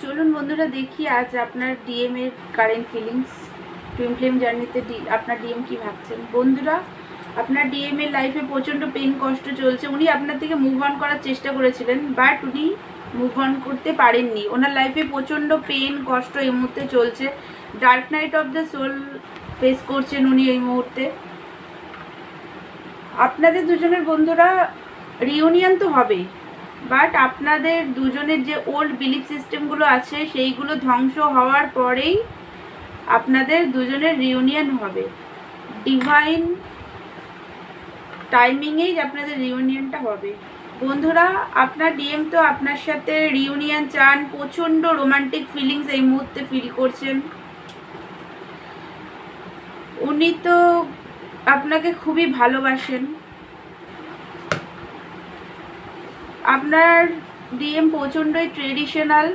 চলুন বন্ধুরা দেখি আজ আপনার ডিএম এর কারেন্ট ফিলিংস। টুইন ফ্লেম জার্নিতে আপনার ডিএম কি ভাবছেন। বন্ধুরা, আপনার ডিএম এর লাইফে প্রচণ্ড পেন কষ্ট চলছে। উনি আপনার থেকে মুভ অন করার চেষ্টা করেছিলেন, বাট উনি মুভ অন করতে পারেননি। ওনার লাইফে প্রচণ্ড পেন কষ্ট এই মুহূর্তে চলছে। Dark night of the soul face করছেন উনি এই মুহূর্তে। আপনাদের দুজনের বন্ধুরা রিউনিয়ন তো হবেই, বাট আপনাদের দুজনের যে ওল্ড বিলিফ সিস্টেমগুলো আছে সেইগুলো ধ্বংস হওয়ার পরেই আপনাদের দুজনের রিউনিয়ন হবে। ডিভাইন টাইমিংয়েই আপনাদের রিউনিয়নটা হবে। বন্ধুরা, আপনার ডিএম তো আপনার সাথে রিউনিয়ন চান, প্রচণ্ড রোমান্টিক ফিলিংস এই মুহূর্তে ফিল করছেন। উনি তো আপনাকে খুবই ভালোবাসেন। আপনার ডিএম প্রচণ্ডই ট্রেডিশনাল